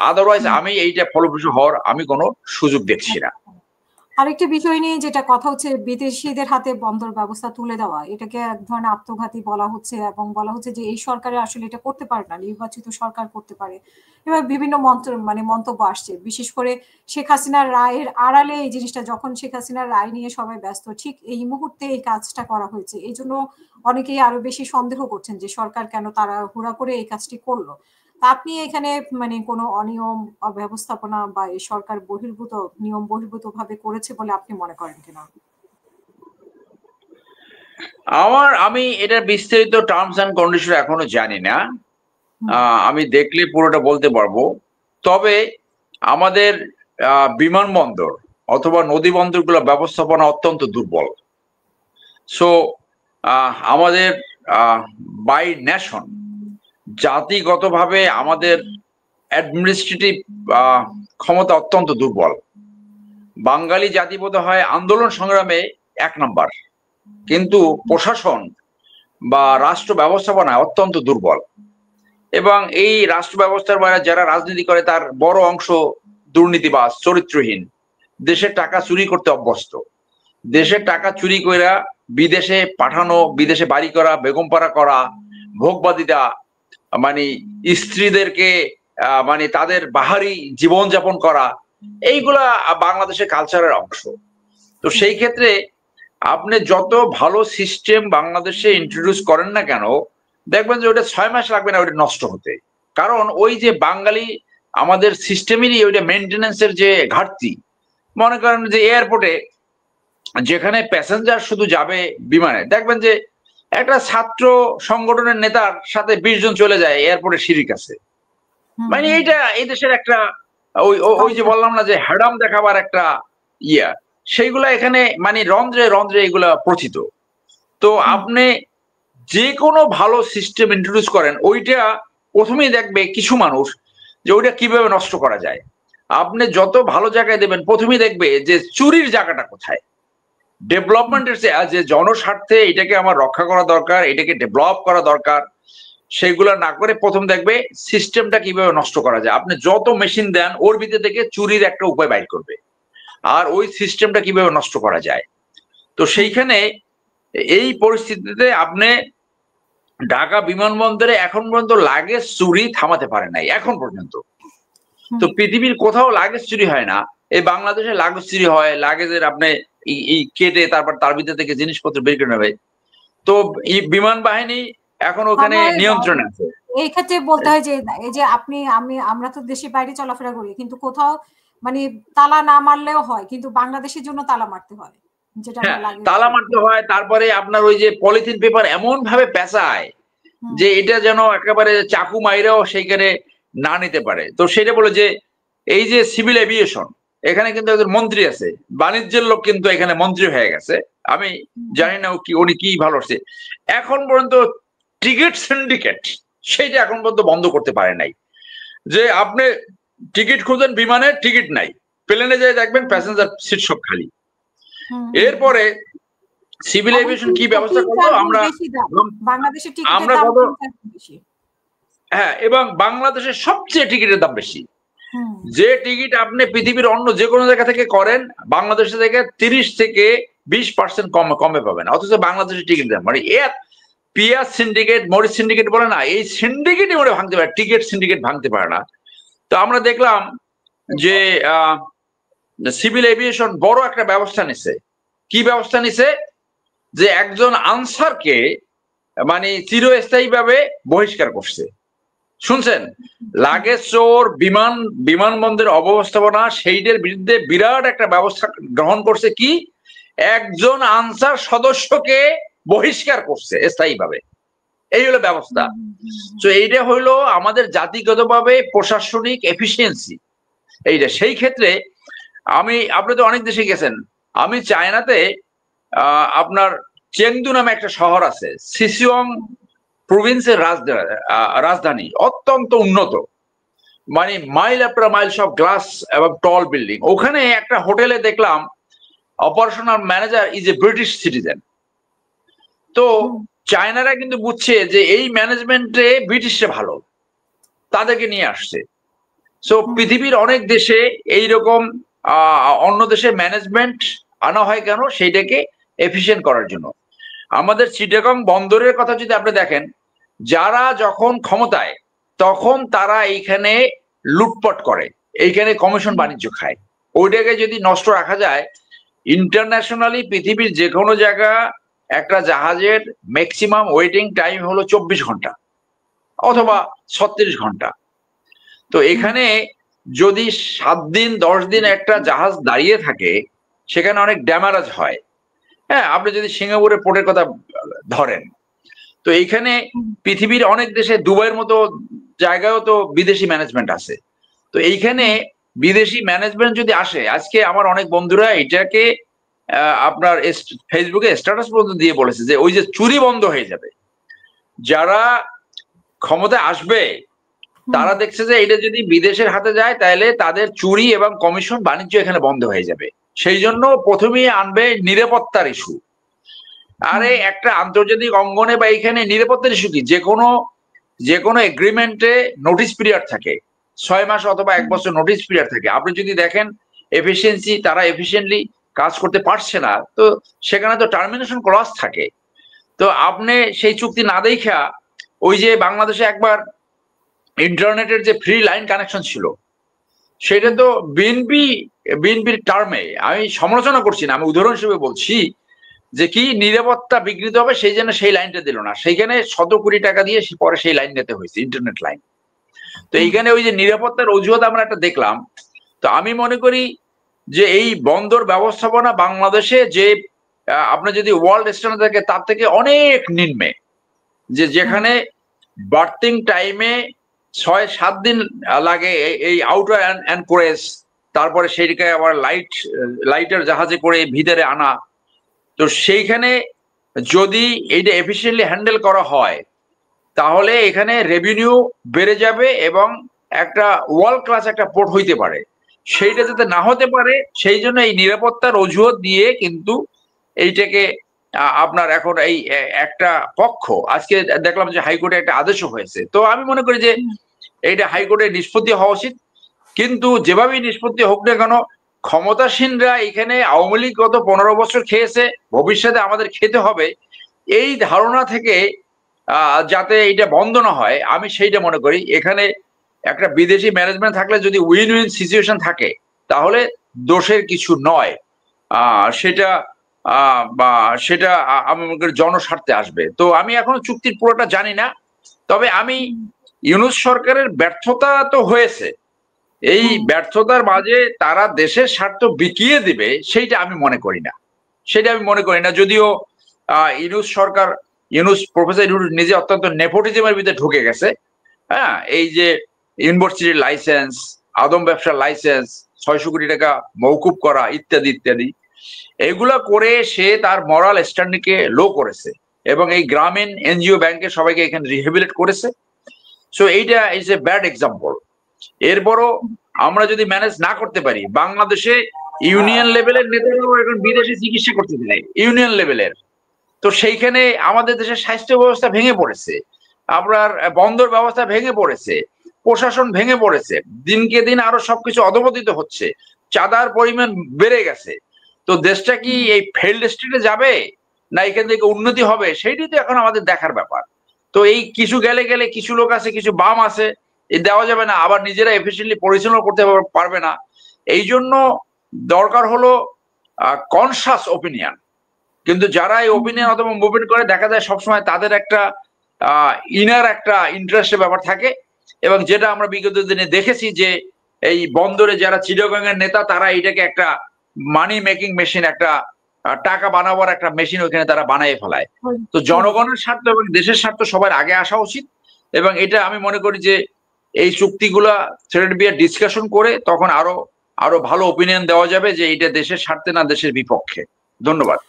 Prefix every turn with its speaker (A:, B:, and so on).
A: Otherwise আমি এইটা ফলপ্রসূ হওয়ার আমি কোনো সুযোগ দেখছি না।
B: আরেকটি বিষয় নিয়ে যেটা কথা হচ্ছে, বিদেশিদের হাতে বন্দর ব্যবস্থা তুলে দেওয়া, এটাকে এক ধরনের আত্মঘাতী বলা হচ্ছে, এবং বলা হচ্ছে যে এই সরকারে আসলে এটা করতে পারে না, নির্বাচিত সরকার করতে পারে। এবার বিভিন্ন মন্তব্য আসছে, বিশেষ করে শেখ হাসিনার রায়ের আড়ালে এই জিনিসটা, যখন শেখ হাসিনার রায় নিয়ে সবাই ব্যস্ত, ঠিক এই মুহূর্তে এই কাজটা করা হয়েছে। এই জন্য অনেকেই আরো বেশি সন্দেহ করছেন যে সরকার কেন তারা হুড়া করে এই কাজটি করলো। আপনি এখানে কোনো অনিয়ম, অব্যবস্থাপনা বা এই সরকার বহির্ভূত, নিয়ম বহির্ভূত ভাবে করেছে বলে আপনি মনে করেন কিনা?
A: আমি এটার বিস্তারিত টার্মস অ্যান্ড কন্ডিশন এখনো জানি না, আমি দেখলে পুরোটা বলতে পারবো। তবে আমাদের বিমানবন্দর অথবা নদী বন্দরগুলো ব্যবস্থাপনা অত্যন্ত দুর্বল। সো আমাদের বাই নেশন, জাতিগতভাবে আমাদের অ্যাডমিনিস্ট্রেটিভ ক্ষমতা অত্যন্ত দুর্বল। বাঙালি জাতি বোধ হয় আন্দোলন সংগ্রামে 1 নাম্বার, কিন্তু প্রশাসন বা রাষ্ট্র ব্যবস্থাপনায় অত্যন্ত দুর্বল। এবং এই রাষ্ট্র ব্যবস্থার বাইরে যারা রাজনীতি করে তার বড় অংশ দুর্নীতিবাজ, চরিত্রহীন, দেশের টাকা চুরি করতে অভ্যস্ত। দেশের টাকা চুরি কইরা বিদেশে পাঠানো, বিদেশে বাড়ি করা, বেগমপাড়া করা, ভোগবাদিতা, মানে স্ত্রীদেরকে মানে তাদের বাহারি জীবনযাপন করা, এইগুলা বাংলাদেশের কালচারের অংশ। তো সেই ক্ষেত্রে আপনি যত ভালো সিস্টেম বাংলাদেশে ইন্ট্রোডিউস করেন না কেন, দেখবেন যে ওটা 6 মাস লাগবে না ওটা নষ্ট হতে। কারণ ওই যে বাঙালি আমাদের সিস্টেমেরই ওইটা মেনটেন্যান্সের যে ঘাটতি। মনে করেন যে এয়ারপোর্টে যেখানে প্যাসেঞ্জার শুধু যাবে বিমানে, দেখবেন যে একটা ছাত্র সংগঠনের নেতার সাথে 20 জন চলে যায় এয়ারপোর্টের সিঁড়ির কাছে। মানে এইটা এই দেশের একটা ওই যে বললাম না যে হ্যাডাম দেখাবার একটা ইয়া, সেইগুলা এখানে মানে রন্ধ্রে রন্ধ্রে এগুলা প্রথিত। তো আপনি যে কোনো ভালো সিস্টেম ইন্ট্রোডিউস করেন, ওইটা প্রথমেই দেখবে কিছু মানুষ যে ওইটা কিভাবে নষ্ট করা যায়। আপনি যত ভালো জায়গায় দেবেন, প্রথমেই দেখবে যে চুরির জায়গাটা কোথায়। ডেভেলপমেন্টের যে জনস্বার্থে এটাকে আমার রক্ষা করা দরকার, এটাকে ডেভেলপ করা দরকার, সেগুলো না করে প্রথম দেখবে সিস্টেমটা কিভাবে নষ্ট করা যায়। আপনি যত মেশিন দেন ওর ভিতর থেকে চুরির একটা উপায় বাইর করবে, আর ওই সিস্টেমটা কিভাবে নষ্ট করা যায়। তো সেইখানে এই পরিস্থিতিতে আপনি ঢাকা বিমানবন্দরে এখন পর্যন্ত লাগেজ চুরি থামাতে পারে নাই এখন পর্যন্ত। তো পৃথিবীর কোথাও লাগেজ চুরি হয় না, এই বাংলাদেশে লাগেজ চুরি হয়। লাগেজের আপনি এই কেটে তারপর তার ভিতর থেকে জিনিসপত্র বের করে নেবে। তো এই বিমান বাহিনী এখন ওখানে নিয়ন্ত্রণ আছে।
B: এই ক্ষেত্রে বলতে হয় যে এই যে আমরা তো দেশের বাইরে চলাফেরা করি, কিন্তু কোথাও মানে তালা না মারলেও হয়, কিন্তু বাংলাদেশের জন্য তালা মারতে হয়, যেটা
A: তালা মারতে হয়। তারপরে আপনার ওই যে পলিথিন পেপার এমন ভাবে পেঁচায় যে এটা যেন একেবারে চাকু মাইরাও সেইখানে না নিতে পারে। তো সেটা বলে যে এই যে সিভিল এভিয়েশন, এখানে কিন্তু একজন মন্ত্রী আছে, বাণিজ্যের লোক কিন্তু এখানে মন্ত্রী হয়ে গেছে। আমি জানি না উনি কি ভালো হচ্ছে। এখন পর্যন্ত টিকিট সিন্ডিকেট সেইটা এখন পর্যন্ত বন্ধ করতে পারে নাই। যে আপনি টিকিট খুঁজেন, বিমানের টিকিট নাই, প্লেনে যাই দেখবেন প্যাসেঞ্জার সিট সব খালি। এরপরে সিভিল এভিয়েশন কি ব্যবস্থা করলো, আমরা হ্যাঁ, এবং বাংলাদেশের সবচেয়ে টিকিটের দাম বেশি। যে টিকিট আপনি পৃথিবীর অন্য যে কোনো জায়গা থেকে করেন, বাংলাদেশের থেকে 30 থেকে 20% কমে পাবেন, অথচ বাংলাদেশের টিকিট দাম মানে পিয়ার সিন্ডিকেট, মরিস সিন্ডিকেট বলে না, এই সিন্ডিকেটই মনে ভাঙতে পারে, টিকিট সিন্ডিকেট ভাঙতে পারে না। তো আমরা দেখলাম যে সিভিল এভিয়েশন বড় একটা ব্যবস্থা নিছে। কি ব্যবস্থা নিছে? যে একজন আনসারকে মানে চিরস্থায়ী ভাবে বহিষ্কার করছে। শুনছেন? লাগেজ চোর, বিমানবন্দরের অব্যবস্থাপনা, সেইটার বিরুদ্ধে বিরাট একটা ব্যবস্থা গ্রহণ করছে। কি? একজন আনসার সদস্যকে বহিষ্কার করছে স্থায়ীভাবে। এই হলো ব্যবস্থা। তো এইটা হইলো আমাদের জাতিগতভাবে প্রশাসনিক এফিসিয়েন্সি এইটা। সেই ক্ষেত্রে আপনি তো অনেক দেশে গেছেন, আমি চায়নাতে আপনার চেংদু নামে একটা শহর আছে, সিসিওয়াং প্রভিন্সের রাজধানী, অত্যন্ত উন্নত, মানে মাইল আফটার মাইল সব গ্লাস এবং টল বিল্ডিং। ওখানে একটা হোটেলে দেখলাম operational manager is a British citizen. তো চায়নারা কিন্তু বুঝছে যে এই ম্যানেজমেন্টে ব্রিটিশরা ভালো, তাদেরকে নিয়ে আসছে। সো পৃথিবীর অনেক দেশে এইরকম অন্য দেশে ম্যানেজমেন্ট আনা হয় কেন, সেইটাকে এফিশিয়েন্ট করার জন্য। আমাদের চিটাগং বন্দরের কথা যদি আপনি দেখেন, যারা যখন ক্ষমতায় তখন তারা এইখানে লুটপাট করে, এইখানে কমিশন বাণিজ্য খায়। ওইটাকে যদি নষ্ট রাখা যায়, ইন্টারন্যাশনালি পৃথিবীর যে কোনো জায়গা একটা জাহাজের ম্যাক্সিমাম ওয়েটিং টাইম হলো 24 ঘন্টা অথবা 36 ঘন্টা। তো এখানে যদি 7 দিন 10 দিন একটা জাহাজ দাঁড়িয়ে থাকে, সেখানে অনেক ড্যামারেজ হয়। হ্যাঁ, আপনি যদি সিঙ্গাপুরের পোর্টের কথা ধরেন, তো এইখানে পৃথিবীর অনেক দেশে, দুবাইয়ের মতো জায়গায়ও তো বিদেশি ম্যানেজমেন্ট আছে। তো এইখানে বিদেশি ম্যানেজমেন্ট যদি আসে, আজকে আমার অনেক বন্ধুরা এটাকে আপনার ফেসবুকে স্ট্যাটাস পর্যন্ত দিয়ে বলেছে যে ওই যে চুরি বন্ধ হয়ে যাবে। যারা ক্ষমতায় আসবে তারা দেখছে যে এটা যদি বিদেশের হাতে যায় তাহলে তাদের চুরি এবং কমিশন বাণিজ্য এখানে বন্ধ হয়ে যাবে। সেই জন্য প্রথমেই আনবে নিরাপত্তার ইস্যু। আরে একটা আন্তর্জাতিক অঙ্গনে বা এখানে নিরাপত্তার ইস্যু কি, যে কোনো এগ্রিমেন্টে নোটিস পিরিয়ড থাকে, 6 মাস অথবা 1 বছর নোটিস পিরিয়ড থাকে। আপনি যদি দেখেন এফিসিয়েন্সি, তারা এফিসিয়েন্টলি কাজ করতে পারছে না, তো সেখানে তো টার্মিনেশন ক্লজ থাকে। তো আপনি সেই চুক্তি না দেখা, ওই যে বাংলাদেশে একবার ইন্টারনেটের যে ফ্রি লাইন কানেকশন ছিল, সেটা তো বিএনপির টার্মে, আমি সমালোচনা করছি না, আমি উদাহরণ হিসেবে বলছি যে কি নিরাপত্তা বিঘ্নিত হবে সেই জন্য সেই লাইনটা দিল না, সেইখানে 100 কোটি টাকা দিয়ে পরে সেই লাইন নিতে হয়েছে, ইন্টারনেট লাইন। তো এইখানে ওই যে নিরাপত্তার অজুহাত আমরা একটা দেখলাম। তো আমি মনে করি যে এই বন্দর ব্যবস্থাপনা বাংলাদেশে যে আপনার যদি ওয়ার্ল্ড স্ট্যান্ডার্ড থাকে তার থেকে অনেক নিম্নে, যেখানে বার্থিং টাইমে 6-7 দিন লাগে এই আউটার অ্যানকোরেজ, তারপরে সেইটাকে আবার লাইটার জাহাজে করে ভিতরে আনা। তো সেইখানে যদি এইটা এফিসিয়েন্টলি হ্যান্ডেল করা হয় তাহলে এখানে রেভিনিউ বেড়ে যাবে এবং একটা ওয়ার্ল্ড ক্লাস একটা পোর্ট হইতে পারে। সেইটা যাতে না হতে পারে সেই জন্য এই নিরাপত্তার অজুহাত দিয়ে কিন্তু এইটাকে আপনার এখন এই একটা পক্ষ, আজকে দেখলাম যে হাইকোর্টে একটা আদেশও হয়েছে। তো আমি মনে করি যে এইটা হাইকোর্টের নিষ্পত্তি হওয়া উচিত, কিন্তু যেভাবেই নিষ্পত্তি হোক না কেন, ক্ষমতাসীনরা এখানে আওয়ামী লীগ গত 15 বছর খেয়েছে, ভবিষ্যতে আমাদের খেতে হবে, এই ধারণা থেকে যাতে এটা বন্ধ না হয়, আমি সেইটা মনে করি। এখানে একটা বিদেশি ম্যানেজমেন্ট থাকলে যদি উইন উইন সিচুয়েশন থাকে তাহলে দোষের কিছু নয়, সেটা সেটা আমি মনে করি জনস্বার্থে আসবে। তো আমি এখনো চুক্তির পুরোটা জানি না, তবে আমি ইউনূস সরকারের ব্যর্থতা তো হয়েছে, এই ব্যর্থতার মাঝে তারা দেশের স্বার্থ বিকিয়ে দিবে সেইটা আমি মনে করি না। যদিও প্রফেসর ইউনূস নিজে অত্যন্ত নেপোটিজমের ভিতরে ঢুকে গেছে। হ্যাঁ, এই যে ইউনিভার্সিটির লাইসেন্স, আদম ব্যবসার লাইসেন্স, 600 কোটি টাকা মওকুফ করা ইত্যাদি ইত্যাদি, এগুলা করে সে তার মরাল স্ট্যান্ডিংকে লো করেছে এবং এই গ্রামীণ এনজিও ব্যাংকে সবাইকে এখানে রিহেবিলিট করেছে। সো এইটা ইজ এ ব্যাড এক্সাম্পল। এরপরও আমরা যদি ম্যানেজ না করতে পারি, বাংলাদেশে ইউনিয়ন লেভেলের নেতারাও এখন বিদেশে চিকিৎসা করতে চায়, ইউনিয়ন লেভেলের। তো সেইখানে আমাদের দেশের স্বাস্থ্য ব্যবস্থা ভেঙে পড়েছে, আপনার বন্দর ব্যবস্থা ভেঙে পড়েছে, প্রশাসন ভেঙে পড়েছে, দিনকে দিন আরো সবকিছু অধপতিত হচ্ছে, চাঁদার পরিমাণ বেড়ে গেছে। তো দেশটা কি এই ফেইল্ড স্টেটে যাবে না এখান থেকে উন্নতি হবে, সেইটাই তো এখন আমাদের দেখার ব্যাপার। তো এই কিছু গেলে কিছু লোক আছে, কিছু বাম আছে, দেওয়া যাবে না, আবার নিজেরা এফিসিয়েন্টলি পরিচালনা করতে পারবে না। এই জন্য দরকার হলো কনসাস ওপিনিয়ন। কিন্তু যারা এই ওপিনিয়ন অথবা মুভমেন্ট করে, দেখা যায় সবসময় তাদের একটা ইনার একটা ইন্টারেস্টের ব্যাপার থাকে। এবং যেটা আমরা বিগত দিনে দেখেছি যে এই বন্দরে যারা চিটাগং এর নেতা, তারা এটাকে একটা মানি মেকিং মেশিন, একটা টাকা বানাবার একটা মেশিন ওখানে তারা বানিয়ে ফেলায়। তো জনগণের স্বার্থ এবং দেশের স্বার্থ সবার আগে আসা উচিত। এবং এটা আমি মনে করি যে এই চুক্তিগুলা থ্রেড বিয়ার ডিসকাশন করে তখন আরো ভালো ওপিনিয়ন দেওয়া যাবে যে এটা দেশের স্বার্থে না দেশের বিপক্ষে। ধন্যবাদ।